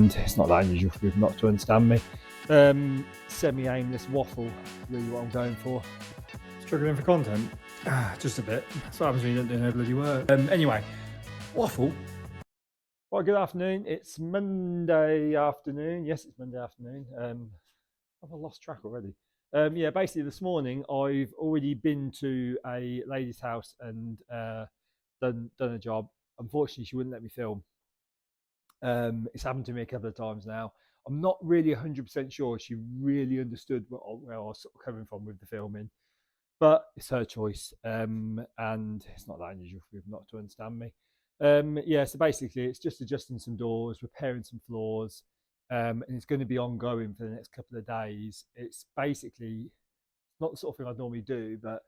And it's not that unusual for people not to understand me. Semi-aimless waffle, really what I'm going for. Struggling for content? Just a bit. That's what happens when you don't do no bloody work. Anyway, waffle. Well, good afternoon. It's Monday afternoon. Yes, it's Monday afternoon. I've lost track already. Yeah, basically this morning I've already been to a lady's house and done a job. Unfortunately, she wouldn't let me film. It's happened to me a couple of times now. I'm not really 100% sure she really understood where I was sort of coming from with the filming, but it's her choice, and it's not that unusual for people not to understand me. Yeah, so basically it's just adjusting some doors, repairing some floors, and it's going to be ongoing for the next couple of days. It's basically not the sort of thing I'd normally do, but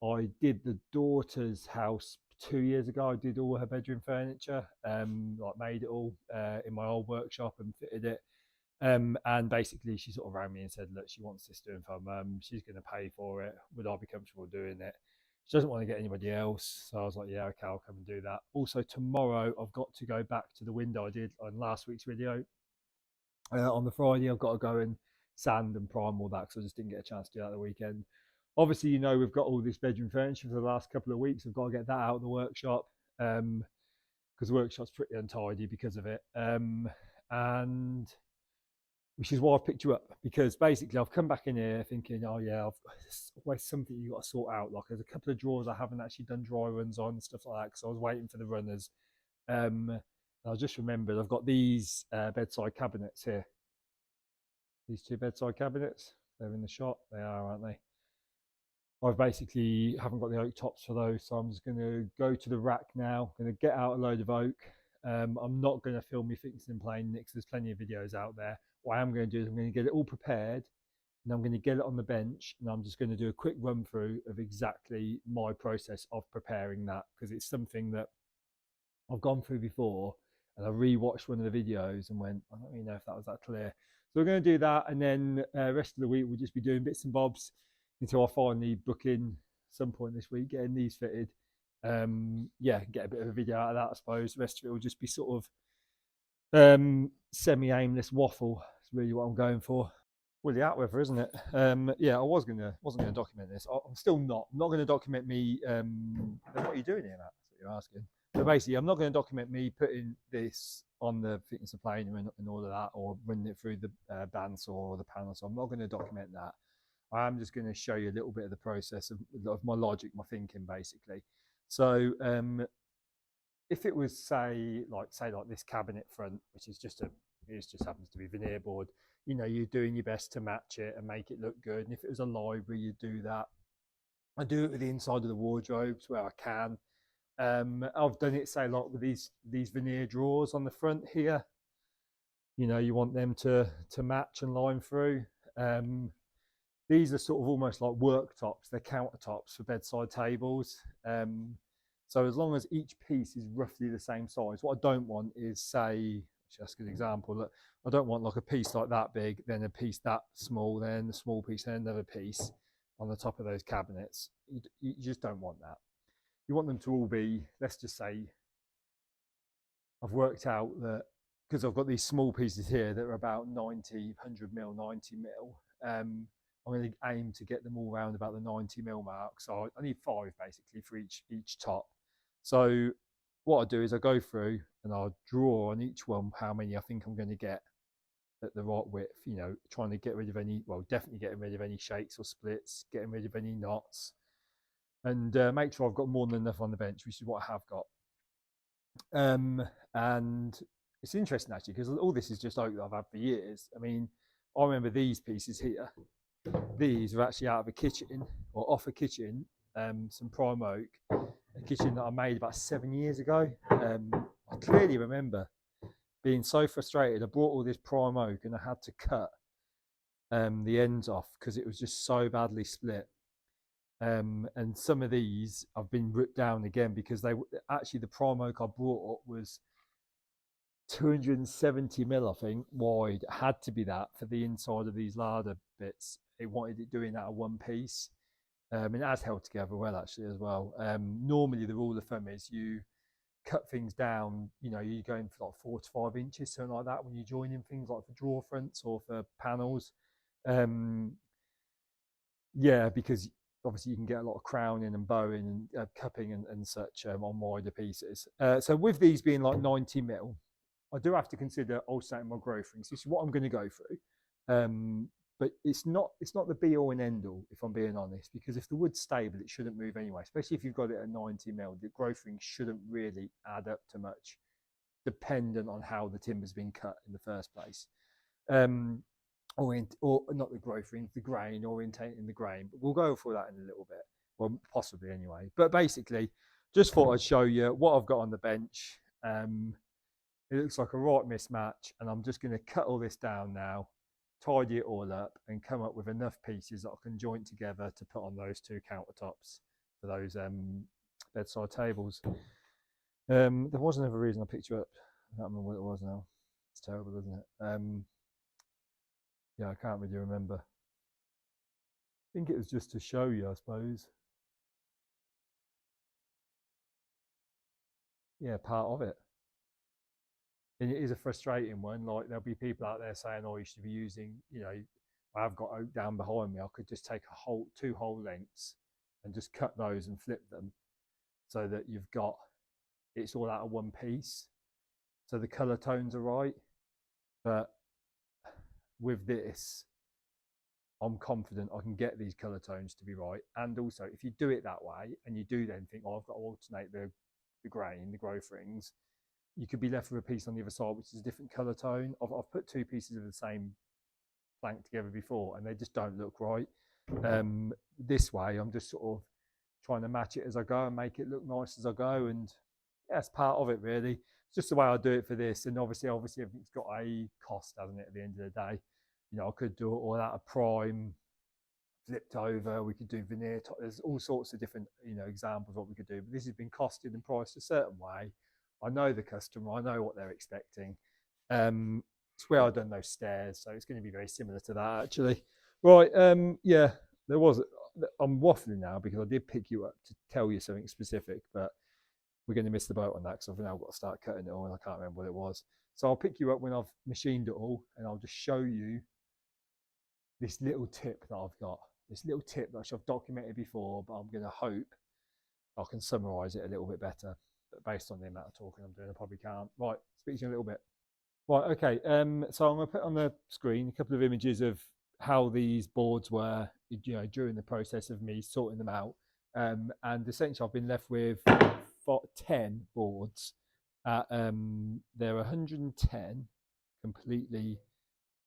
I did the daughter's house 2 years ago. I did all her bedroom furniture, like made it all in my old workshop and fitted it. And basically she sort of rang me and said, look, she wants this doing for her mum. She's going to pay for it. Would I be comfortable doing it? She doesn't want to get anybody else. So I was like, yeah, okay, I'll come and do that. Also tomorrow, I've got to go back to the window I did on last week's video. On the Friday, I've got to go and sand and prime all that because I just didn't get a chance to do that the weekend. Obviously, you know, we've got all this bedroom furniture for the last couple of weeks. I've got to get that out of the workshop because the workshop's pretty untidy because of it. And which is why I've picked you up, because basically I've come back in here thinking, oh yeah, there's always something you got to sort out. Like there's a couple of drawers I haven't actually done dry runs on, stuff like that, because I was waiting for the runners. I just remembered I've got these bedside cabinets here. These two bedside cabinets, they're in the shop. They are, aren't they? I've basically haven't got the oak tops for those, so I'm just going to go to the rack now. I'm going to get out a load of oak. I'm not going to film me fixing and playing because there's plenty of videos out there. What I am going to do is I'm going to get it all prepared and I'm going to get it on the bench and I'm just going to do a quick run through of exactly my process of preparing that, because it's something that I've gone through before and I rewatched one of the videos and went, I don't really know if that was that clear. So we're going to do that, and then rest of the week we'll just be doing bits and bobs until I finally book in some point this week, getting these fitted. Yeah, get a bit of a video out of that, I suppose. The rest of it will just be sort of semi-aimless waffle. It's really what I'm going for. Well, the out weather, isn't it? Yeah, I wasn't gonna document this. I'm still not. I'm not going to document me. What are you doing here, Matt? That's what you're asking. So basically, I'm not going to document me putting this on the fitness of planer and all of that, or running it through the bandsaw or the panel. So I'm not going to document that. I am just going to show you a little bit of the process of my logic, my thinking, basically. So if it was say like this cabinet front, which is just it just happens to be veneer board, you know, you're doing your best to match it and make it look good. And if it was a library, you do that. I do it with the inside of the wardrobes where I can. I've done it, say, like with these veneer drawers on the front here. You know, you want them to match and line through. These are sort of almost like worktops. They're countertops for bedside tables. So as long as each piece is roughly the same size, what I don't want is, say, just an example, look, I don't want like a piece like that big, then a piece that small, then a small piece, then another piece on the top of those cabinets. You just don't want that. You want them to all be, let's just say, I've worked out that because I've got these small pieces here that are about 90, 100 mil, 90 mil, I'm going to aim to get them all around about the 90 mil mark. So I need 5 basically for each top. So what I do is I go through and I'll draw on each one how many I think I'm going to get at the right width, you know, trying to get rid of any, well, definitely getting rid of any shakes or splits, getting rid of any knots, and make sure I've got more than enough on the bench, which is what I have got. And it's interesting actually, because all this is just oak that I've had for years. I mean, I remember these pieces here. These are actually out of a kitchen, or off a kitchen, some prime oak, a kitchen that I made about 7 years ago. I clearly remember being so frustrated. I brought all this prime oak and I had to cut the ends off because it was just so badly split. And some of these have been ripped down again because they actually, the prime oak I brought was 270 mil, I think, wide. It had to be that for the inside of these larder bits. It wanted it doing that at one piece. And it has held together well actually as well. Normally the rule of thumb is you cut things down, you know, you're going for like 4 to 5 inches, something like that, when you're joining things like for drawer fronts or for panels. Yeah, because obviously you can get a lot of crowning and bowing and cupping and such on wider pieces. So with these being like 90mm, I do have to consider alternating my growth rings. This is what I'm going to go through. But it's not the be all and end all, if I'm being honest, because if the wood's stable, it shouldn't move anyway, especially if you've got it at 90mm. The growth rings shouldn't really add up to much, dependent on how the timber's been cut in the first place. Or not the growth rings, the grain, orientating the grain. But we'll go through that in a little bit, well, possibly anyway. But basically, just thought I'd show you what I've got on the bench. It looks like a right mismatch, and I'm just going to cut all this down now, tidy it all up, and come up with enough pieces that I can join together to put on those 2 countertops for those bedside tables. There was another reason I picked you up. I can't remember what it was now. It's terrible, isn't it? Yeah, I can't really remember. I think it was just to show you, I suppose. Yeah, part of it. And it is a frustrating one. Like, there'll be people out there saying, oh, you should be using, you know, I've got oak down behind me. I could just take a whole 2 whole lengths and just cut those and flip them so that you've got, it's all out of one piece. So the color tones are right. But with this, I'm confident I can get these color tones to be right. And also, if you do it that way and you do then think, oh, I've got to alternate the grain, the growth rings, you could be left with a piece on the other side which is a different color tone. I've put 2 pieces of the same plank together before and they just don't look right. This way, I'm just sort of trying to match it as I go and make it look nice as I go. And yeah, that's part of it, really. It's just the way I do it for this. And obviously everything's got a cost, hasn't it, at the end of the day. You know, I could do it all out of prime, flipped over. We could do veneer top. There's all sorts of different, you know, examples of what we could do. But this has been costed and priced a certain way. I know the customer. I know what they're expecting. It's where I've done those stairs, so it's going to be very similar to that, actually. Right. Yeah, there was. I'm waffling now because I did pick you up to tell you something specific, but we're going to miss the boat on that because I've now got to start cutting it all, and I can't remember what it was. So I'll pick you up when I've machined it all, and I'll just show you this little tip that I've got. This little tip that I've documented before, but I'm going to hope I can summarise it a little bit better. But based on the amount of talking I'm doing, I probably can't. Right, speak to you in a little bit. Right, okay. So I'm going to put on the screen a couple of images of how these boards were, you know, during the process of me sorting them out. And essentially, I've been left with 10 boards. They're 110, completely,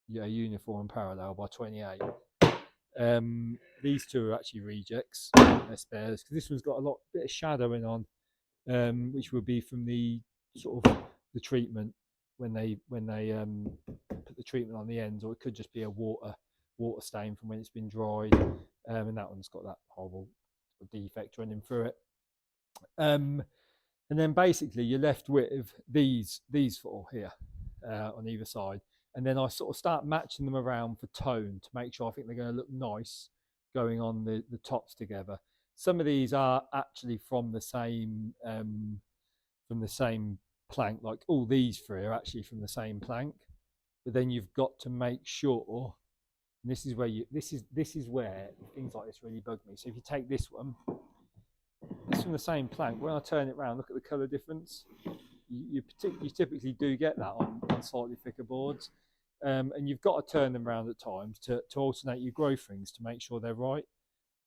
yeah, uniform parallel by 28. These 2 are actually rejects. They're spares because this one's got a bit of shadowing on, which would be from the sort of the treatment when they put the treatment on the ends, or it could just be a water stain from when it's been dried. And that one's got that horrible defect running through it. And then basically you're left with these 4 here on either side. And then I sort of start matching them around for tone to make sure I think they're going to look nice going on the tops together. Some of these are actually from the same plank, like all these 3 are actually from the same plank. But then you've got to make sure, and this is where this is where things like this really bug me. So if you take this one, it's from the same plank. When I turn it around, look at the color difference. You typically do get that on slightly thicker boards. And you've got to turn them around at times to alternate your growth rings to make sure they're right.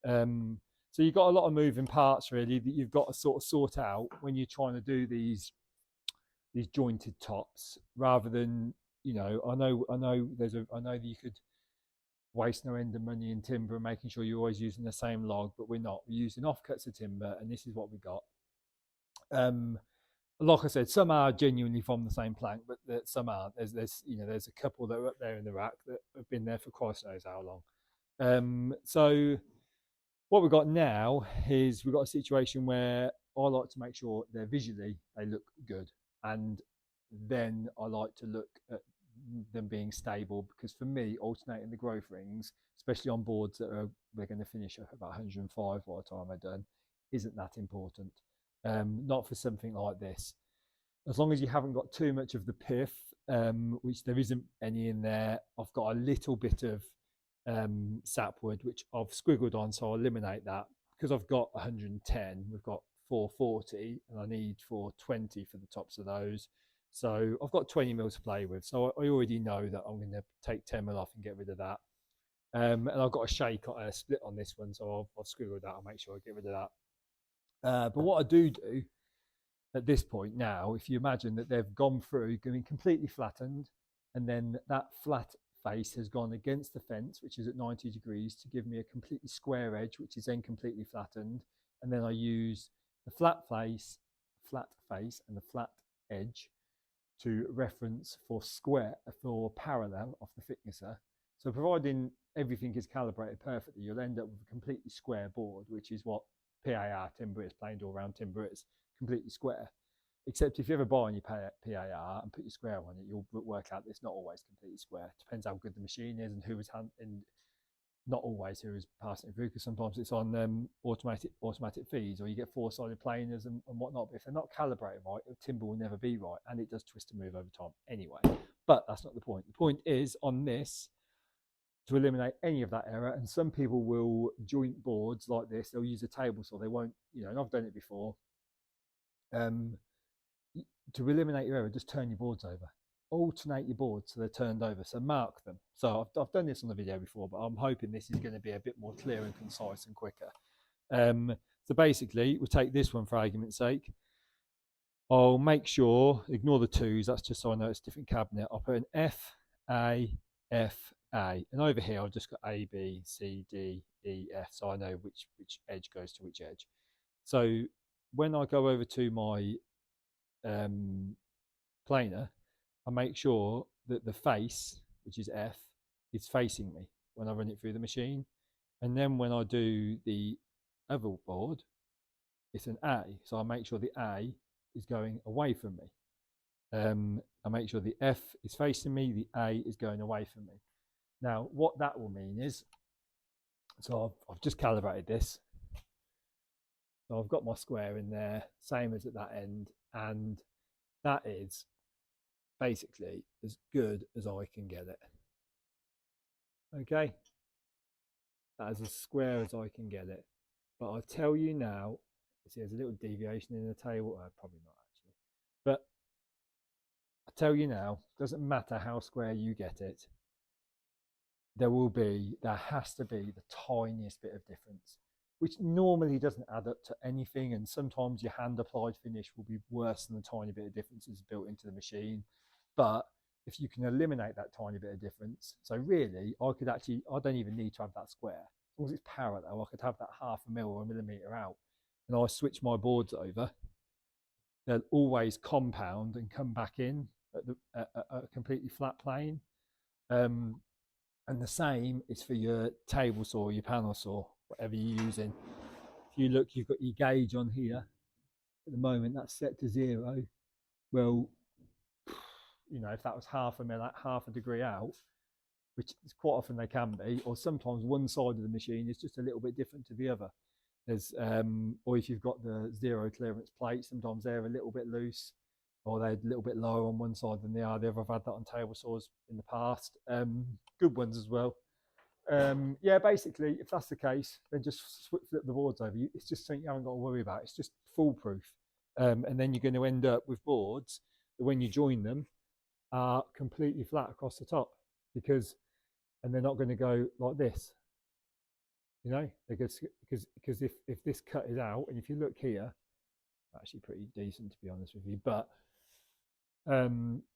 So you've got a lot of moving parts, really, that you've got to sort of sort out when you're trying to do these jointed tops, rather than, you know, I know that you could waste no end of money in timber and making sure you're always using the same log, but we're not. We're using offcuts of timber, and this is what we got. Like I said, some are genuinely from the same plank, but some aren't. There's a couple that are up there in the rack that have been there for Christ knows how long. So what we've got now is we've got a situation where I like to make sure they look good, and then I like to look at them being stable, because for me, alternating the growth rings, especially on boards that we're going to finish at about 105 by the time they're done, isn't that important. not for something like this. As long as you haven't got too much of the pith, which there isn't any in there. I've got a little bit of sapwood, which I've squiggled on, so I'll eliminate that. Because I've got 110, we've got 440, and I need 420 for the tops of those. So I've got 20 mil to play with. So I already know that I'm going to take 10 mil off and get rid of that. And I've got a split on this one, so I'll squiggle that. I'll make sure I get rid of that. But what I do at this point now, if you imagine that they've gone through, going completely flattened, and then that flat face has gone against the fence, which is at 90 degrees, to give me a completely square edge, which is then completely flattened. And then I use the flat face and the flat edge to reference for parallel of the thicknesser. So providing everything is calibrated perfectly, you'll end up with a completely square board, which is what PAR timber is, plain all round timber is, completely square. Except if you ever buy on your PAR and put your square on it, you'll work out that it's not always completely square. It depends how good the machine is and who is not always who is passing it through, because sometimes it's on automatic feeds, or you get four-sided planers and whatnot. But if they're not calibrated right, the timber will never be right, and it does twist and move over time anyway. But that's not the point. The point is on this, to eliminate any of that error. And some people will joint boards like this. They'll use a table saw. They won't, and I've done it before. To eliminate your error, just turn your boards over. Alternate your boards so they're turned over. So mark them. So I've done this on the video before, but I'm hoping this is going to be a bit more clear and concise and quicker. So basically, we'll take this one for argument's sake. I'll make sure, ignore the twos, that's just so I know it's a different cabinet. I'll put an F, A, F, A. And over here, I've just got A, B, C, D, E, F. So I know which edge goes to which edge. So when I go over to my planer, I make sure that the face, which is F, is facing me when I run it through the machine. And then when I do the other board, it's an A. So I make sure the A is going away from me. I make sure the F is facing me, the A is going away from me. Now, what that will mean is, so I've just calibrated this. So I've got my square in there, same as at that end, and that is basically as good as I can get it. Okay, that is as square as I can get it. But I tell you now, see, there's a little deviation in the table. Probably not actually, but I tell you now, doesn't matter how square you get it, there has to be the tiniest bit of difference, which normally doesn't add up to anything. And sometimes your hand applied finish will be worse than the tiny bit of difference that's built into the machine. But if you can eliminate that tiny bit of difference, so really I don't even need to have that square. As long as it's parallel, I could have that 0.5 mil or 1 millimeter out, and I switch my boards over, they'll always compound and come back in at a completely flat plane. And the same is for your table saw, your panel saw, whatever you're using. If you look, you've got your gauge on here. At the moment, that's set to 0. Well, if that was 0.5 mil, half a degree out, which is quite often they can be, or sometimes one side of the machine is just a little bit different to the other. There's, or if you've got the 0 clearance plate, sometimes they're a little bit loose, or they're a little bit lower on one side than the other. I've had that on table saws in the past. Good ones as well. Yeah, basically, if that's the case, then just flip the boards over. It's just something you haven't got to worry about. It's just foolproof. And then you're going to end up with boards that when you join them are completely flat across the top, and they're not going to go like this. Because if this cut is out, and if you look here, actually pretty decent to be honest with you, but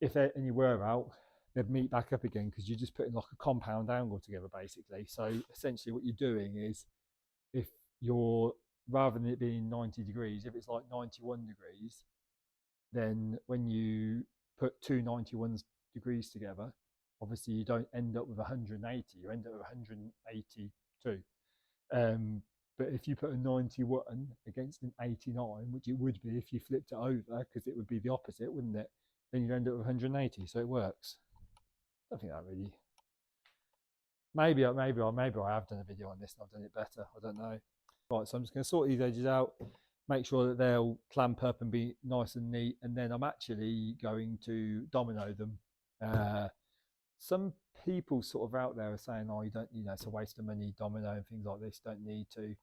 if they're any were out, they'd meet back up again, because you're just putting like a compound angle together basically. So essentially what you're doing is, if you're, rather than it being 90 degrees, if it's like 91 degrees, then when you put two 91 degrees together, obviously you don't end up with 180, you end up with 182. But if you put a 91 against an 89, which it would be if you flipped it over, because it would be the opposite, wouldn't it? Then you'd end up with 180, so it works. I don't think that really. Maybe I have done a video on this and I've done it better. I don't know. Right, so I'm just going to sort these edges out. make sure that they'll clamp up and be nice and neat, and then I'm actually going to domino them. Some people sort of out there are saying, oh, you don't, it's a waste of money, domino and things like this, don't need to.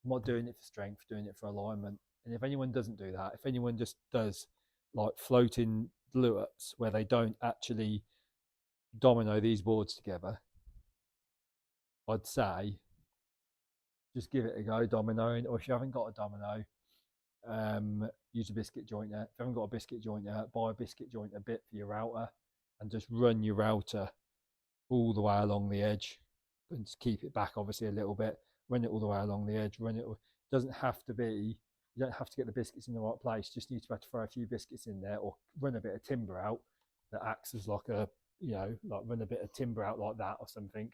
I'm not doing it for strength, doing it for alignment. And if anyone doesn't do that, if anyone just does like floating glue ups where they don't actually domino these boards together, I'd say just give it a go dominoing. Or if you haven't got a domino, use a biscuit jointer. If you haven't got a biscuit jointer, buy a biscuit jointer bit for your router and just run your router all the way along the edge, and just keep it back obviously a little bit. Run it all the way along the edge. Run it. Doesn't have to be. You don't have to get the biscuits in the right place. Just need to have to throw a few biscuits in there, or run a bit of timber out that acts as like a, like run a bit of timber out like that or something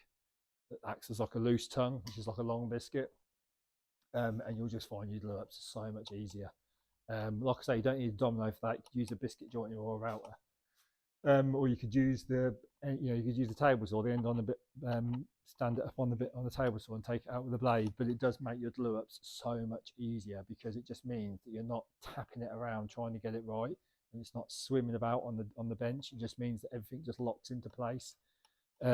that acts as like a loose tongue, which is like a long biscuit. And you'll just find your glue ups so much easier. Like I say, you don't need a domino for that. You could use a biscuit jointer or a router, or you could use the, you could use the table saw, the end on the bit, stand it up on the table saw and take it out with a blade. But it does make your glue ups so much easier, because it just means that you're not tapping it around trying to get it right, and it's not swimming about on the bench. It just means that everything just locks into place. Right,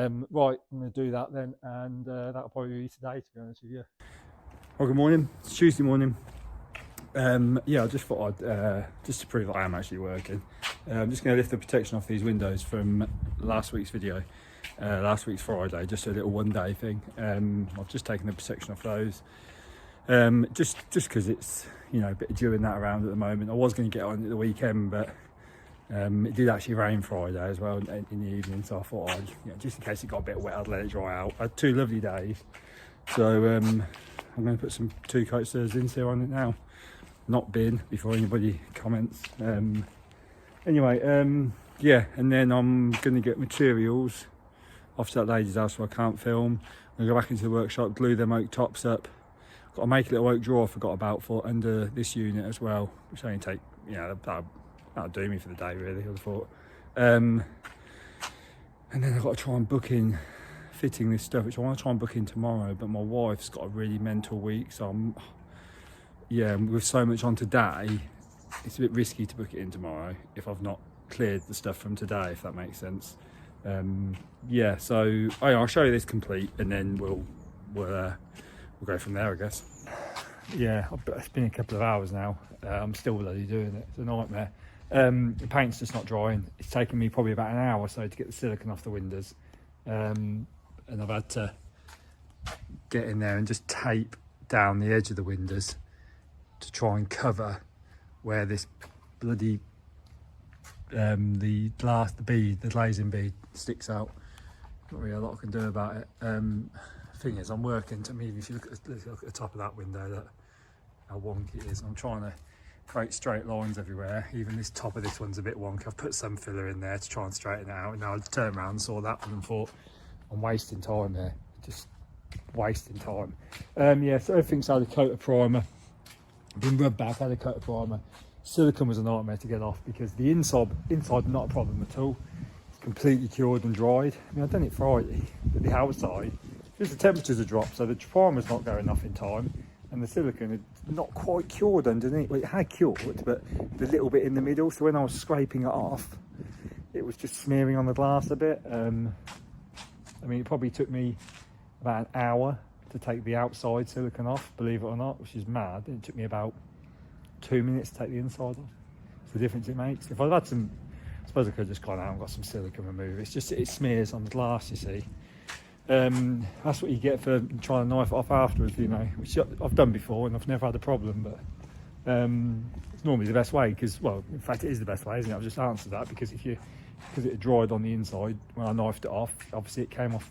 I'm going to do that then, and that'll probably be today, to be honest with you. Well, good morning. It's Tuesday morning. Yeah, I just thought I'd, just to prove that I am actually working, I'm just going to lift the protection off these windows from last week's video, last week's Friday, just a little one-day thing. I've just taken the protection off those, just because it's, a bit of dew in that around at the moment. I was going to get on at the weekend, but it did actually rain Friday as well in the evening, so I thought I'd, just in case it got a bit wet, I'd let it dry out. I had 2 lovely days, so I'm going to put some 2 coats of Zinser on it now. Not bin, before anybody comments. Anyway, yeah, and then I'm going to get materials off to that lady's house so I can't film. I'm going to go back into the workshop, glue them oak tops up. Got to make a little oak drawer I forgot about for under this unit as well, which only take, that'll do me for the day really, I thought. And then I've got to try and book in fitting this stuff, which I want to try and book in tomorrow, but my wife's got a really mental week, so with so much on today, it's a bit risky to book it in tomorrow if I've not cleared the stuff from today, if that makes sense. So I'll show you this complete, and then we'll go from there, I guess. Yeah, it's been a couple of hours now. I'm still bloody doing it. It's a nightmare. The paint's just not drying. It's taken me probably about an hour or so to get the silicone off the windows, and I've had to get in there and just tape down the edge of the windows to try and cover where this bloody the glazing bead sticks out. Not really a lot I can do about it. Thing is, I'm working to me. If you look at the top of that window, how wonky it is. I'm trying to create straight lines everywhere. Even this top of this one's a bit wonky. I've put some filler in there to try and straighten it out. And now I turned around and saw that one and thought, I'm wasting time here. Just wasting time. So everything's had a coat of primer. Been rubbed back, had a coat of primer. Silicone was a nightmare to get off, because the inside not a problem at all. It's completely cured and dried. I mean, I've done it Friday, but the outside, because the temperatures are dropped, so the primer's not going off in time, and the silicone had not quite cured underneath. Well, it had cured, but the little bit in the middle, so when I was scraping it off, it was just smearing on the glass a bit. I mean, it probably took me about an hour to take the outside silicone off, believe it or not, which is mad. It took me about 2 minutes to take the inside off. It's the difference it makes. If I'd had some, I suppose I could have just gone out and got some silicone remover. It's just, it smears on the glass, you see. That's what you get for trying to knife it off afterwards, which I've done before and I've never had a problem, but it's normally the best way, because, well, in fact, it is the best way, isn't it? I've just answered that, because because it had dried on the inside when I knifed it off, obviously it came off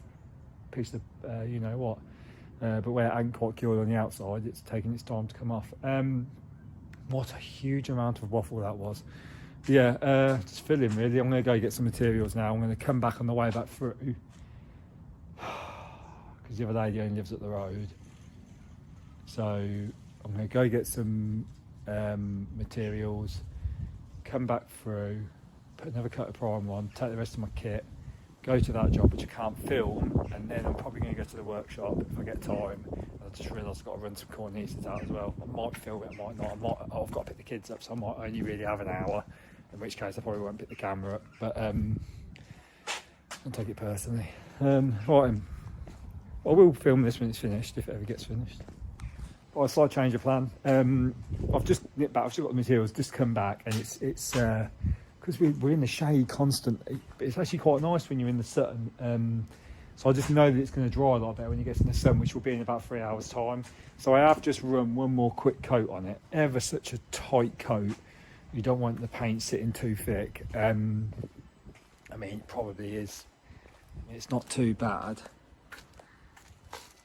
a piece of, but where it hadn't quite cured on the outside, it's taking its time to come off. What a huge amount of waffle that was. Just filling really. I'm going to go get some materials now. I'm going to come back on the way back through, because the other lady only lives up the road. So I'm going to go get some materials, come back through, put another coat of primer on, take the rest of my kit, go to that job which I can't film, and then I'm probably going to go to the workshop if I get time. As I just realised I've got to run some cornices out as well. I might film it, I might not. I've got to pick the kids up, so I might only really have an hour, in which case I probably won't pick the camera up, but don't take it personally. Right, I will film this when it's finished, if it ever gets finished. But I slight change of plan. I've just nipped back, I've still got the materials, just come back, and it's because we're in the shade constantly, but it's actually quite nice when you're in the sun. So I just know that it's going to dry a lot better when you get in the sun, which will be in about 3 hours time. So I have just run one more quick coat on it, ever such a tight coat. You don't want the paint sitting too thick. I mean, it probably is. It's not too bad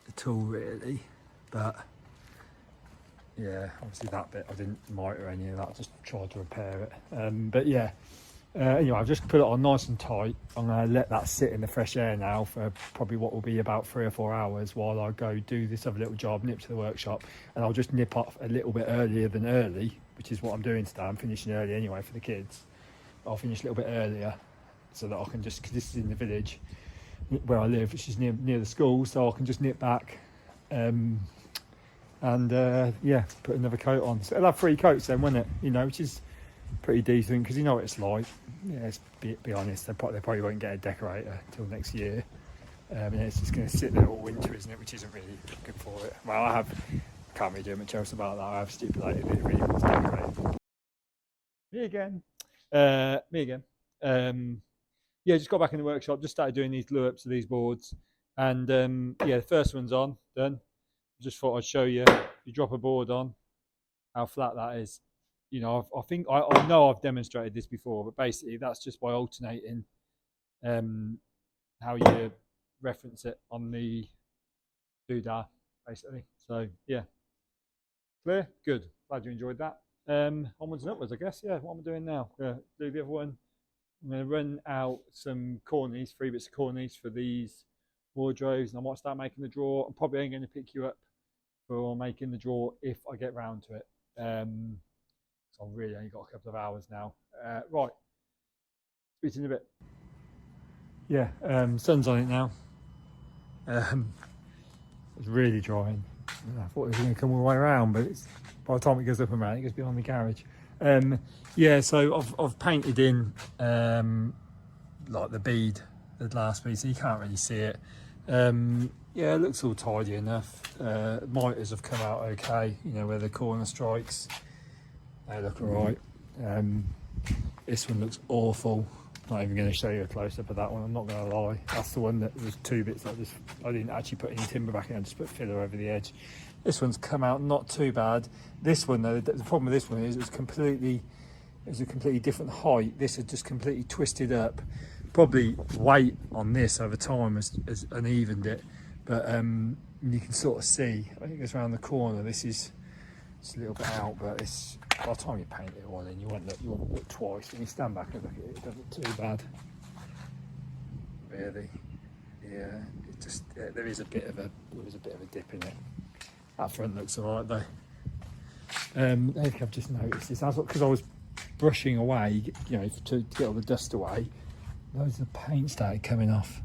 at all, really. But yeah, obviously that bit I didn't miter any of that. I just tried to repair it. But yeah. Anyway, I've just put it on nice and tight. I'm going to let that sit in the fresh air now for probably what will be about 3 or 4 hours while I go do this other little job, nip to the workshop, and I'll just nip off a little bit earlier than early, which is what I'm doing today. I'm finishing early anyway for the kids. I'll finish a little bit earlier so that I can just, because this is in the village where I live, which is near the school, so I can just nip back and yeah, put another coat on. So it'll have 3 coats then, won't it? You know, which is pretty decent, because you know what it's like. Yeah, let's be honest, they probably won't get a decorator until next year. And it's just going to sit there all winter, isn't it? Which isn't really good for it. Well, can't really do much else about that. I have stipulated that it really wants decorating. Me again. Yeah, just got back in the workshop, just started doing these glue ups of these boards, and yeah, the first one's on, done. Just thought I'd show you, if you drop a board on, how flat that is. You know, I think I know I've demonstrated this before, but basically that's just by alternating how you reference it on the doodah, basically. So yeah, clear, good. Glad you enjoyed that. Onwards and upwards, I guess. Yeah, what am I doing now? Do the other one. I'm going to run out some cornice, 3 bits of cornice for these wardrobes, and I might start making the drawer. I'm probably only going to pick you up for making the drawer if I get round to it. So I've really only got a couple of hours now. Right, speak in a bit. Yeah, sun's on it now. It's really drying. I thought it was going to come all the way around, but by the time it goes up and around, it goes behind the garage. Yeah, so I've painted in like the bead, the glass bead, so you can't really see it. Yeah, it looks all tidy enough. Miters have come out okay, you know, where the corner strikes. They look alright. This one looks awful. Not even going to show you a close-up of that one, I'm not going to lie. That's the one that was 2 bits like this. I didn't actually put any timber back in, I just put filler over the edge. This one's come out not too bad. This one though, the problem with this one is it was a completely different height. This had just completely twisted up. Probably weight on this over time has unevened it, but you can sort of see, I think it goes around the corner. This is a little bit out, but it's, by the time you paint it all in, you won't look twice. When you stand back and look at it, it doesn't look too bad. Really, yeah. It just there is a bit of a dip in it. That front looks alright though. I think I've just noticed this. Because I was brushing away, you know, to get all the dust away. Loads of paint started coming off.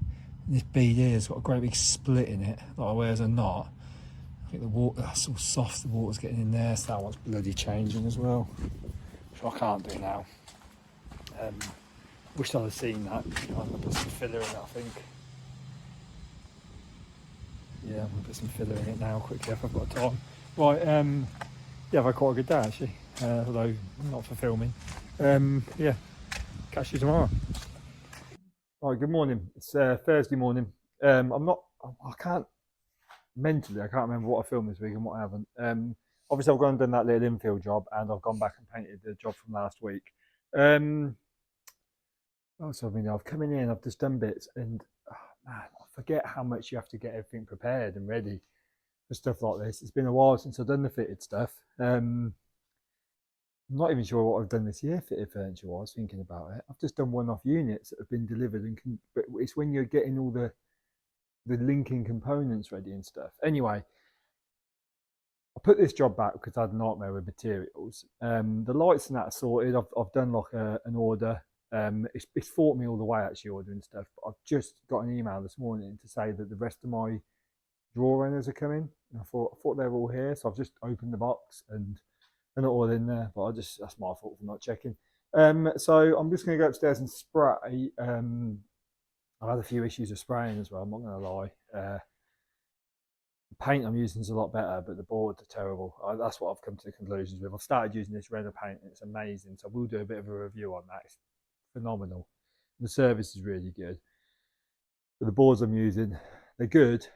And this bead here has got a great big split in it, like where's a knot. I think the water, that's all soft, the water's getting in there, so that one's bloody changing as well. Which I can't do now. Wish I'd have seen that. I'm going to put some filler in it, I think. Yeah, I'm going to put some filler in it now quickly if I've got time. Right, yeah, I've had quite a good day actually, although not for filming. Yeah, catch you tomorrow. Right, good morning. It's Thursday morning. I can't remember what I filmed this week and what I haven't. Obviously I've gone and done that little infill job, and I've gone back and painted the job from last week. Also, I mean, I've come in here and I've just done bits, and man, I forget how much you have to get everything prepared and ready for stuff like this. It's been a while since I've done the fitted stuff. I'm not even sure what I've done this year fitted furniture wise, thinking about it. I've just done one-off units that have been delivered, but it's when you're getting all the linking components ready and stuff. Anyway, I put this job back because I had a nightmare with materials. The lights and that are sorted. I've done like an order. It's fought me all the way actually ordering stuff, but I've just got an email this morning to say that the rest of my drawer owners are coming. And I thought they were all here, so I've just opened the box and they're not all in there. But that's my fault for not checking. So I'm just going to go upstairs and spray. I've had a few issues of spraying as well. I'm not going to lie. The paint I'm using is a lot better, but the boards are terrible. That's what I've come to the conclusions with. I've started using this Renner paint and it's amazing. So we'll do a bit of a review on that. It's phenomenal. The service is really good. But the boards I'm using, they're good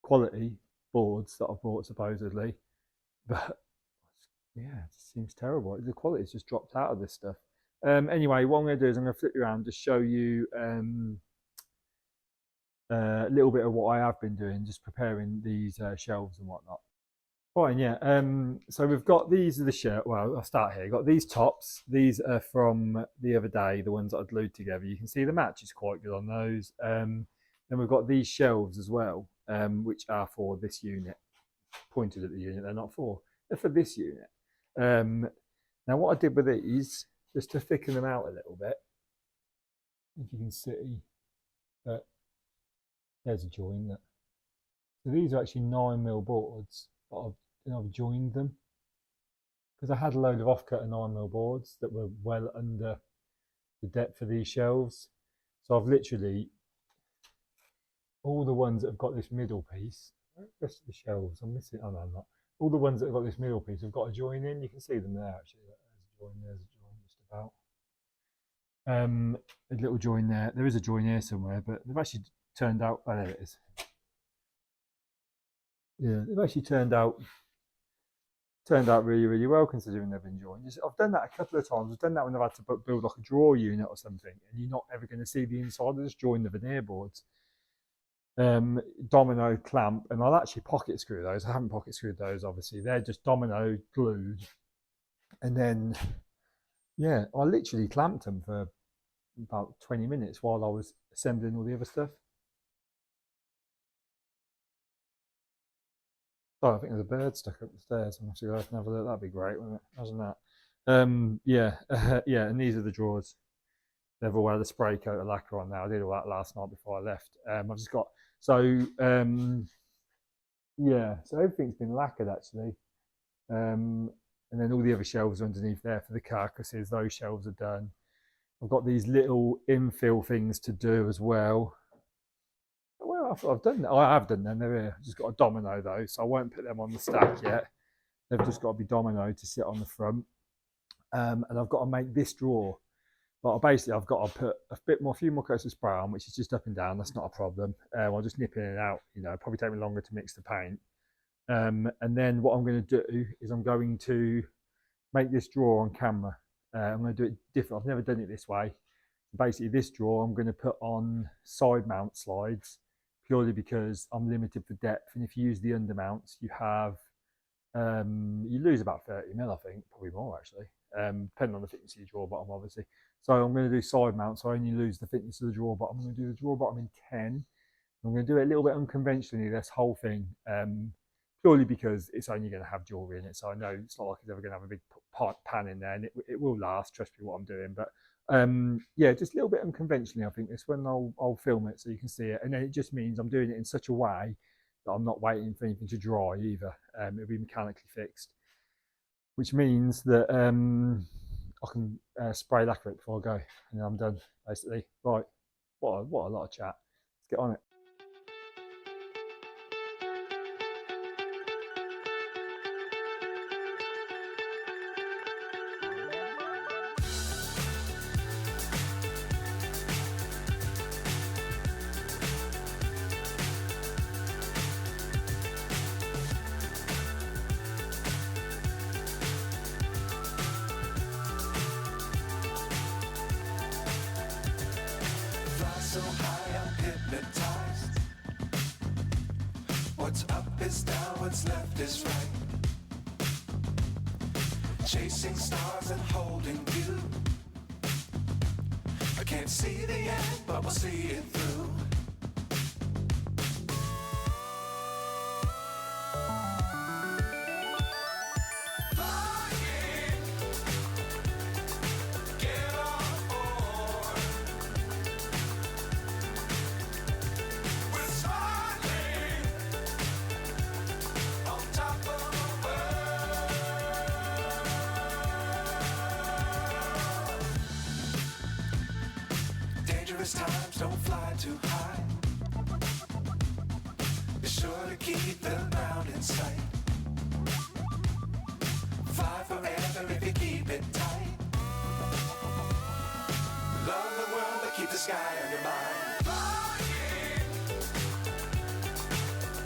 quality boards that I've bought supposedly, but yeah, it just seems terrible. The quality's just dropped out of this stuff. Anyway, what I'm going to do is I'm going to flip you around to show you a little bit of what I have been doing, just preparing these shelves and whatnot. Fine, yeah. So we've got these are the shirt. Well, I'll start here. We've got these tops. These are from the other day, the ones that I glued together. You can see the match is quite good on those. Then we've got these shelves as well, which are for this unit. Pointed at the unit, they're not for. They're for this unit. Now, what I did with these, just to thicken them out a little bit, if you can see that there's a join there. So these are actually 9mm boards, but I've joined them because I had a load of off-cut 9mm boards that were well under the depth of these shelves. So I've literally, all the ones that have got this middle piece, the rest of the shelves, I'm missing, oh no, I'm not. All the ones that have got this middle piece have got a join in. You can see them there actually. There's a join just about. A little join there. There is a join here somewhere, but they've actually turned out, oh there it is. Yeah, they've actually turned out really, really well considering they've been joined. I've done that a couple of times. I've done that when I've had to build like a drawer unit or something, and you're not ever going to see the inside. I just join the veneer boards. Domino clamp, and I'll actually pocket screw those. I haven't pocket screwed those, obviously. They're just domino glued, and then yeah, I literally clamped them for about 20 minutes while I was assembling all the other stuff. Oh, I think there's a bird stuck up the stairs. I'm actually going to have a look. That'd be great, wouldn't it? Imagine that. Yeah, yeah, and these are the drawers. They've all had a spray coat of lacquer on now. I did all that last night before I left. I've just got, so yeah, so everything's been lacquered actually. And then all the other shelves are underneath there for the carcasses. Those shelves are done. I've got these little infill things to do as well. Well, I've done that. I have done them. They're here. I've just got a domino though, so I won't put them on the stack yet. They've just got to be domino to sit on the front. And I've got to make this drawer. But basically, I've got to put a few more coats of spray on, which is just up and down. That's not a problem. I'll just nip in and out. You know, it'll probably take me longer to mix the paint. And then what I'm going to do is I'm going to make this drawer on camera. I'm going to do it different. I've never done it this way. Basically, this drawer I'm going to put on side mount slides purely because I'm limited for depth. And if you use the undermounts, you lose about 30mm, I think, probably more actually, depending on the thickness of your drawer bottom, obviously. So I'm going to do side mount, so I only lose the thickness of the drawer bottom. I'm going to do the drawer bottom in 10. I'm going to do it a little bit unconventionally, this whole thing, purely because it's only going to have jewellery in it. So I know it's not like it's ever going to have a big pan in there, and it will last, trust me what I'm doing. But yeah, just a little bit unconventionally, I think. This one I'll film it so you can see it. And then it just means I'm doing it in such a way that I'm not waiting for anything to dry either. It'll be mechanically fixed, which means that I can spray lacquer it before I go, and then I'm done, basically. Right, what a lot of chat. Let's get on it. So high, I'm hypnotized. What's up is down, what's left is right. Chasing stars and holding you. I can't see the end, but we'll see it through. We're smiling. Dangerous times, don't fly too high. Be sure to keep the ground in sight. Fly forever if you keep it tight. Love the world, but keep the sky on your mind.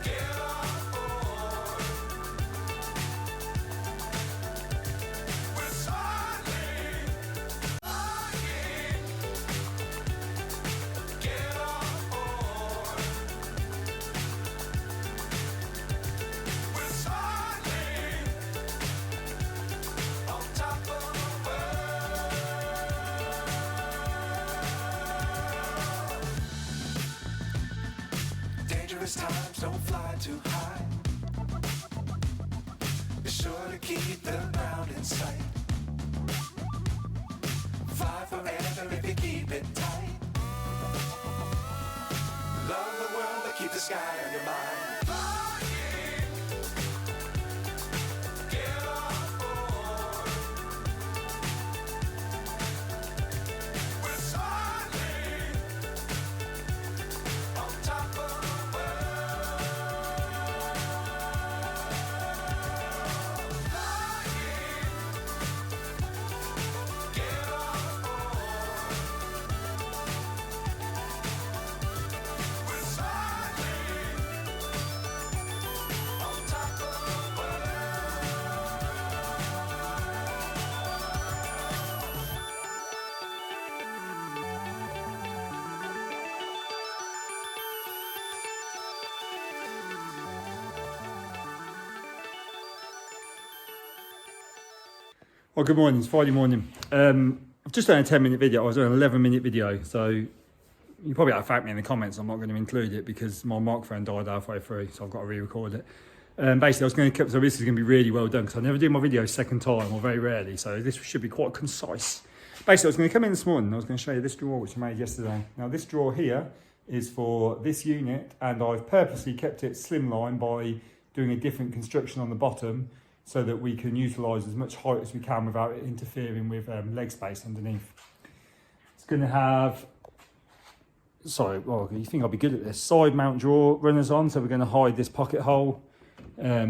Get on board. We're soaring. Get on board. We're soaring on top of the world. Dangerous times, don't fly too high. Be sure to keep the ground in sight. Fly forever if you keep it tight. Love the world, but keep the sky on your mind. Get on board. We're soaring on top of the world. Get on board. We're soaring on top of the world. Well, good morning. It's Friday morning. I've just done a 10-minute video. I was doing an 11-minute video, so you probably have to thank me in the comments. I'm not going to include it because my microphone died halfway through, so I've got to re-record it. Basically, I was going to keep, so this is going to be really well done because I never do my videos second time, or very rarely, so this should be quite concise. Basically, I was going to come in this morning. I was going to show you this drawer which I made yesterday. Now, this drawer here is for this unit, and I've purposely kept it slimline by doing a different construction on the bottom, so that we can utilise as much height as we can without it interfering with leg space underneath. It's going to have, well, you think I'll be good at this, side mount drawer runners on, so we're going to hide this pocket hole. I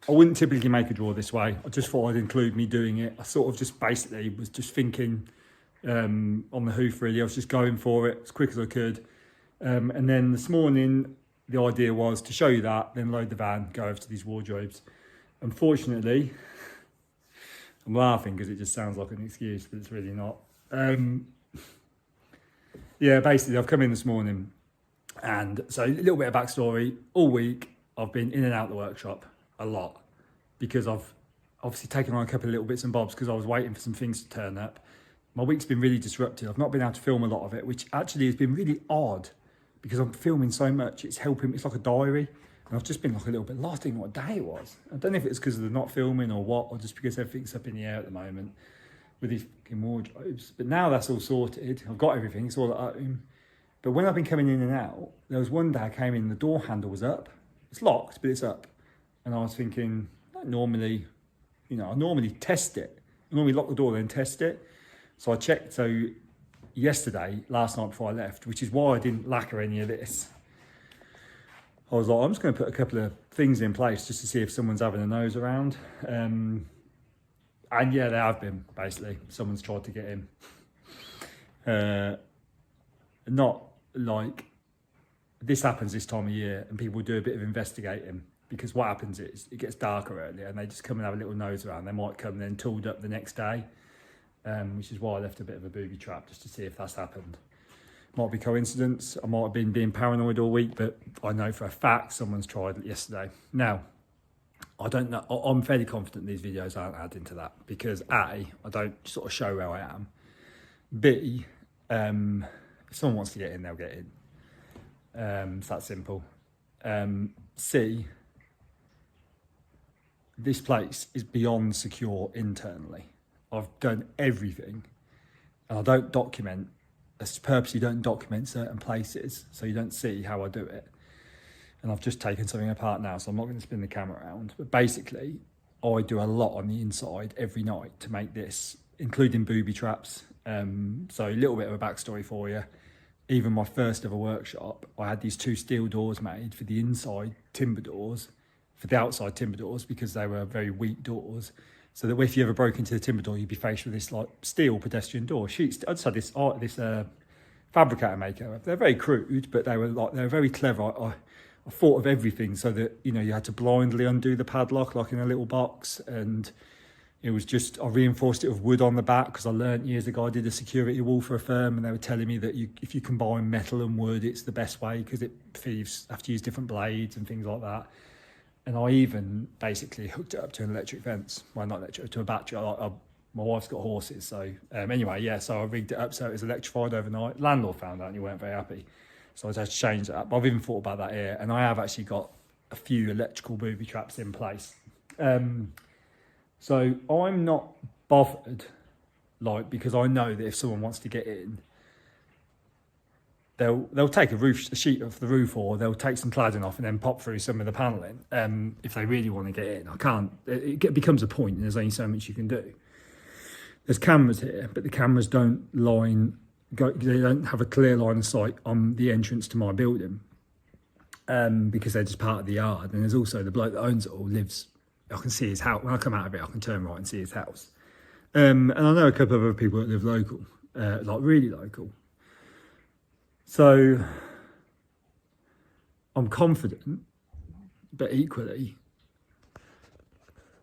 wouldn't typically make a drawer this way. I just thought I'd include me doing it. I sort of just basically was just thinking on the hoof really. I was just going for it as quick as I could. And then this morning, the idea was to show you that, then load the van, go over to these wardrobes. Unfortunately, I'm laughing because it just sounds like an excuse, but it's really not. Yeah, basically, I've come in this morning, and so a little bit of backstory. All week, I've been in and out of the workshop a lot because I've obviously taken on a couple of little bits and bobs because I was waiting for some things to turn up. My week's been really disrupted. I've not been able to film a lot of it, which actually has been really odd because I'm filming so much. It's helping. It's like a diary. And I've just been like a little bit lost in what day it was. I don't know if it's because of the not filming or what, or just because everything's up in the air at the moment with these fucking wardrobes. But now that's all sorted. I've got everything. It's all at home. But when I've been coming in and out, there was one day I came in, the door handle was up. It's locked, but it's up. And I was thinking, I normally test it. I normally lock the door, then test it. So I checked. So yesterday, last night before I left, which is why I didn't lacquer any of this. I was like, I'm just going to put a couple of things in place just to see if someone's having a nose around. And yeah, they have been, basically. Someone's tried to get in. Not like this happens this time of year and people do a bit of investigating, because what happens is it gets darker earlier and they just come and have a little nose around. They might come and then tooled up the next day, which is why I left a bit of a booby trap just to see if that's happened. Might be coincidence. I might have been being paranoid all week, but I know for a fact someone's tried it yesterday. Now, I don't know. I'm fairly confident these videos aren't adding to that because A, I don't sort of show where I am. B, if someone wants to get in, they'll get in. It's that simple. C, this place is beyond secure internally. I've done everything and I don't document. I purposely don't document certain places so you don't see how I do it. And I've just taken something apart now, so I'm not going to spin the camera around. But basically, I do a lot on the inside every night to make this, including booby traps. So a little bit of a backstory for you. even my first ever workshop, I had these 2 steel doors made for the inside timber doors, for the outside timber doors, because they were very weak doors. So that if you ever broke into the timber door, you'd be faced with this like steel pedestrian door sheets. I just had this fabricator maker. They're very crude, but they were very clever. I thought of everything so that, you know, you had to blindly undo the padlock like in a little box, and it was just, I reinforced it with wood on the back because I learnt years ago, I did a security wall for a firm, and they were telling me that if you combine metal and wood, it's the best way because thieves have to use different blades and things like that. And I even basically hooked it up to an electric fence. Well, not electric, to a battery. My wife's got horses, so anyway, yeah, so I rigged it up so it was electrified overnight. Landlord found out and he weren't very happy. So I had to change that. But I've even thought about that here, and I have actually got a few electrical booby traps in place. So I'm not bothered, like, because I know that if someone wants to get in, they'll take a sheet off the roof, or they'll take some cladding off and then pop through some of the panelling. If they really want to get in, I can't. It becomes a point, and there's only so much you can do. There's cameras here, but the cameras don't they don't have a clear line of sight on the entrance to my building, because they're just part of the yard. And there's also the bloke that owns it all lives. I can see his house. When I come out of it, I can turn right and see his house. And I know a couple of other people that live local, like really local. So I'm confident, but equally,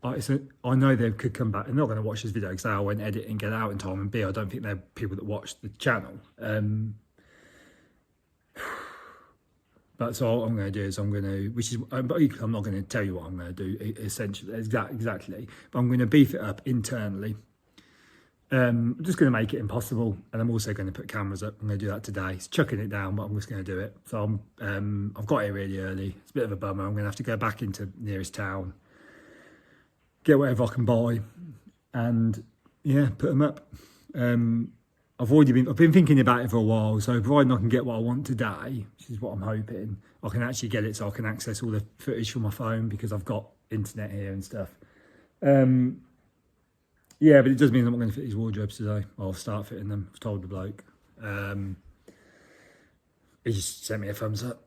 I know they could come back. They're not going to watch this video because A, I won't edit and get out in time, and B, I don't think they're people that watch the channel. But so what I'm going to do is but I'm not going to tell you what I'm going to do essentially, exactly. But I'm going to beef it up internally. I'm just going to make it impossible, and I'm also going to put cameras up. I'm going to do that today. It's chucking it down, but I'm just going to do it. So I've got here really early. It's a bit of a bummer. I'm going to have to go back into nearest town, get whatever I can buy, and yeah, put them up. I've been thinking about it for a while, so providing I can get what I want today, which is what I'm hoping, I can actually get it so I can access all the footage from my phone because I've got internet here and stuff. Yeah, but it does mean I'm not going to fit these wardrobes today. I'll start fitting them. I've told the bloke. He just sent me a thumbs up.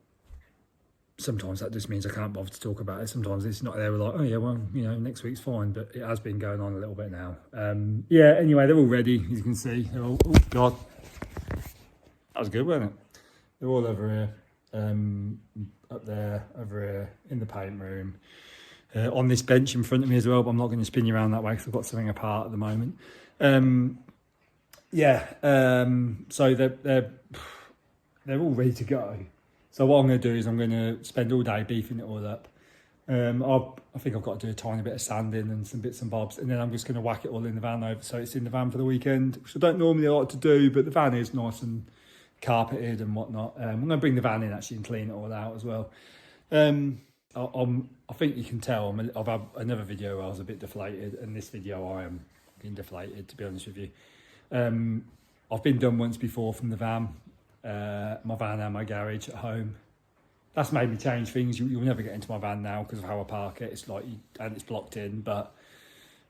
Sometimes that just means I can't bother to talk about it. Sometimes it's not, they were like, oh yeah, well, you know, next week's fine, but it has been going on a little bit now. Yeah, anyway, they're all ready, as you can see. They're all, oh God, that was good, wasn't it? They're all over here, up there, over here, in the paint room. On this bench in front of me as well, but I'm not going to spin you around that way because I've got something apart at the moment. So they're all ready to go. So what I'm going to do is I'm going to spend all day beefing it all up. I think I've got to do a tiny bit of sanding and some bits and bobs, and then I'm just going to whack it all in the van over, so it's in the van for the weekend, which I don't normally like to do, but the van is nice and carpeted and whatnot. I'm going to bring the van in actually and clean it all out as well. I think you can tell I've had another video where I was a bit deflated, and this video I am being deflated, to be honest with you. I've been done once before from the van. My van and my garage at home. That's made me change things. You'll never get into my van now because of how I park it. It's like, and it's blocked in, but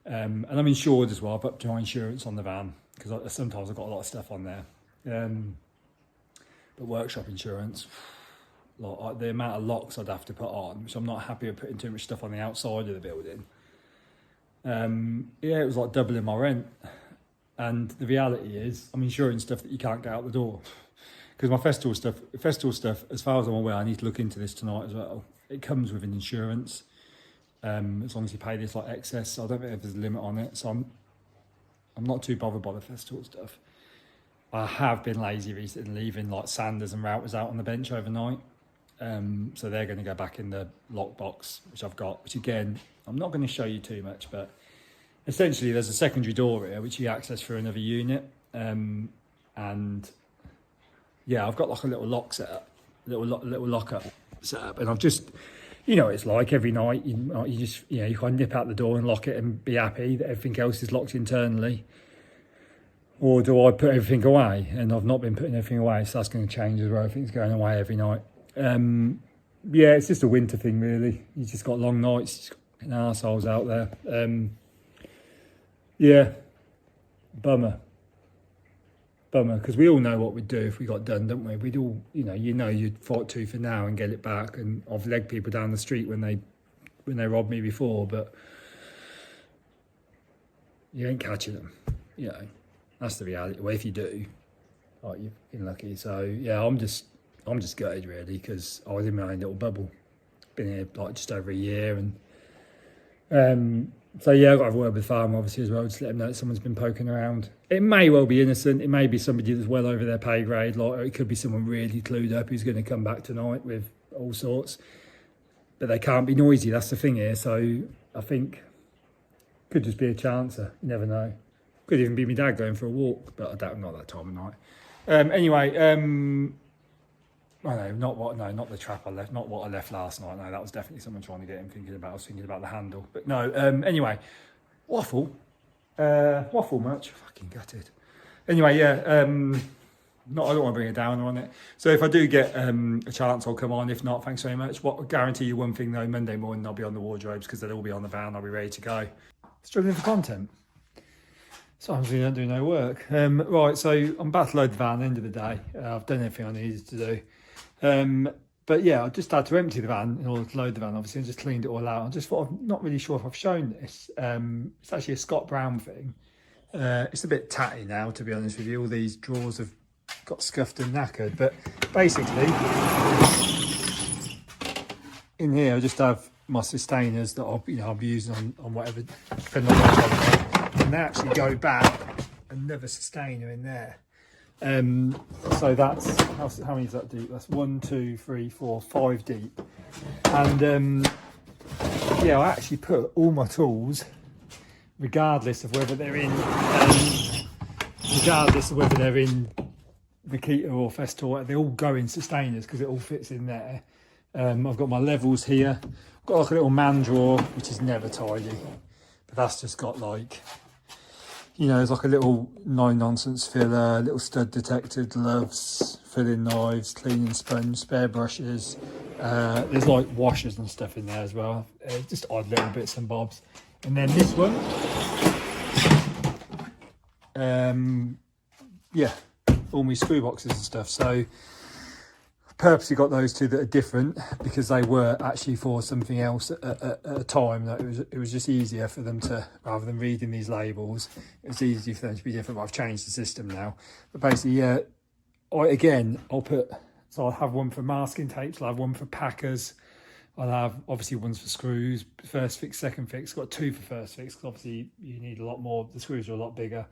and I'm insured as well. I've upped my insurance on the van because sometimes I've got a lot of stuff on there. But workshop insurance, like the amount of locks I'd have to put on, which I'm not happy with putting too much stuff on the outside of the building. Yeah, it was like doubling my rent. And the reality is, I'm insuring stuff that you can't get out the door. Because my festival stuff, as far as I'm aware, I need to look into this tonight as well. It comes with an insurance, as long as you pay this like excess. So I don't think there's a limit on it. So I'm not too bothered by the festival stuff. I have been lazy recently, leaving like sanders and routers out on the bench overnight. So they're going to go back in the lockbox, which I've got. Which again, I'm not going to show you too much, but essentially there's a secondary door here which you access through another unit, and yeah, I've got like a little lock set up, little locker set up, and I've just, you know, it's like every night you just, you know, you can nip out the door and lock it and be happy that everything else is locked internally. Or do I put everything away? And I've not been putting everything away, so that's going to change as well. Everything's going away every night. Yeah, it's just a winter thing really. You just got long nights, and arseholes out there. Yeah, bummer. bummer, because we all know what we'd do if we got done, don't we? We'd all, you'd fight tooth and nail and get it back. And I've legged people down the street when they robbed me before, but you ain't catching them. That's the reality. Well, if you do, like, you're fucking lucky. So yeah, I'm just gutted really, because I was in my own little bubble. Been here like just over a year, and so yeah, I've got to have a word with the farmer obviously as well, just let them know that someone's been poking around. It may well be innocent, it may be somebody that's well over their pay grade, like it could be someone really clued up who's going to come back tonight with all sorts, but they can't be noisy, that's the thing here. So I think could just be a chancer, you never know. Could even be my dad going for a walk, but I doubt not that time of night. Anyway, not the trap I left, not what I left last night. No, that was definitely someone trying to get him thinking about. I was thinking about the handle, but no. Anyway, waffle much. Fucking gutted. Anyway, yeah. I don't want to bring a downer on it. So if I do get a chance, I'll come on. If not, thanks very much. I guarantee you one thing though: Monday morning I'll be on the wardrobes because they'll all be on the van. I'll be ready to go. Struggling for content. Sometimes we don't do no work. Right, so I'm about to load the van. End of the day, I've done everything I needed to do. But yeah, I just had to empty the van in order to load the van, obviously. I just cleaned it all out. I just thought, I'm not really sure if I've shown this. It's actually a Scott Brown thing. It's a bit tatty now, to be honest with you. All these drawers have got scuffed and knackered. But basically, in here, I just have my sustainers that I'll be using on whatever, depending on what I'm doing. And they actually go back another sustainer in there. So that's how many does that do? That's 1, 2, 3, 4, 5 deep. And yeah, I actually put all my tools, regardless of whether they're in Makita or Festool, they all go in sustainers because it all fits in there. I've got my levels here. I've got like a little man drawer, which is never tidy, but that's just got like, there's like a little no-nonsense filler, little stud detector, gloves, filling knives, cleaning sponge, spare brushes. There's like washers and stuff in there as well. Just odd little bits and bobs. And then this one, yeah, all my screw boxes and stuff. So purposely got those two that are different because they were actually for something else at a time. That it was just easier for them to, rather than reading these labels, it was easy for them to be different. But I've changed the system now. But basically, yeah, I'll have one for masking tapes, I'll have one for packers, I'll have obviously ones for screws, first fix, second fix. Got 2 for first fix because obviously you need a lot more, the screws are a lot bigger.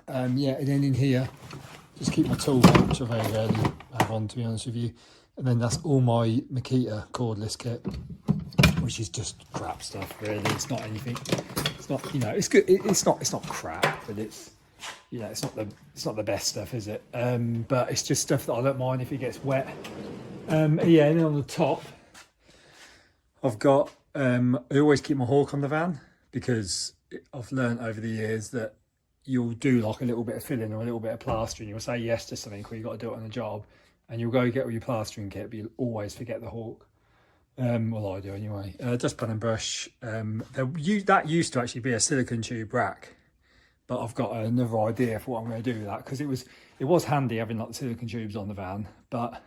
Yeah, and then in here, just keep my tool belt, which I very rarely have on, to be honest with you. And then that's all my Makita cordless kit, which is just crap stuff, really. It's not anything. It's not, it's good. It's not crap, but it's, it's not the best stuff, is it? But it's just stuff that I don't mind if it gets wet. Yeah, and then on the top, I've got. I always keep my hawk on the van because I've learned over the years that you'll do like a little bit of filling or a little bit of plastering. You'll say yes to something where you've got to do it on a job, and you'll go get all your plastering kit, but you'll always forget the hawk. Well, I do anyway. Dustpan and brush. That used to actually be a silicone tube rack, but I've got another idea for what I'm going to do with that, because it was handy having like the silicone tubes on the van, but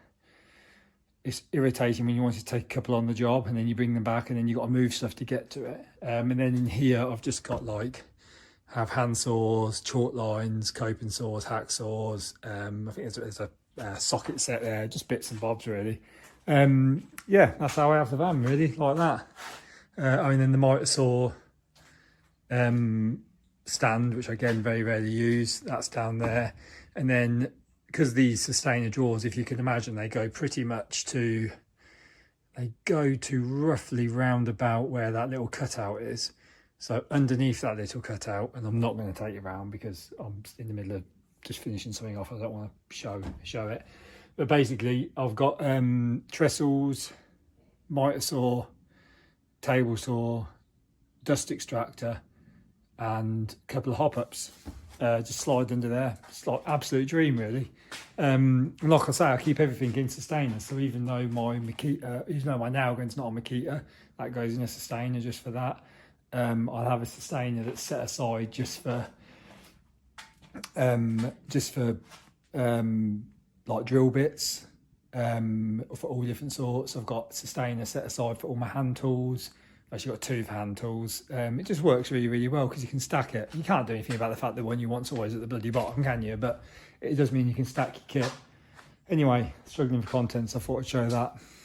it's irritating when you want to take a couple on the job and then you bring them back and then you've got to move stuff to get to it. And then in here, I've just got have hand saws, chalk lines, coping saws, hacksaws. I think there's a socket set there, just bits and bobs really. Yeah, that's how I have the van really, like that. And then the miter saw stand, which again very rarely use, that's down there. And then because these sustainer drawers, if you can imagine, they go to roughly round about where that little cutout is. So underneath that little cutout, and I'm not going to take it around because I'm in the middle of just finishing something off. I don't want to show it. But basically, I've got trestles, miter saw, table saw, dust extractor, and a couple of hop-ups. Just slide under there. It's like absolute dream, really. And like I say, I keep everything in sustainer. So even though my nail gun's not on Makita, that goes in a sustainer just for that. I'll have a sustainer that's set aside just for just for like drill bits, for all different sorts. I've got sustainer set aside for all my hand tools. I've actually got 2 hand tools. It just works really, really well because you can stack it. You can't do anything about the fact that one you want's always at the bloody bottom, can you? But it does mean you can stack your kit. Anyway, struggling for content, so I thought I'd show that.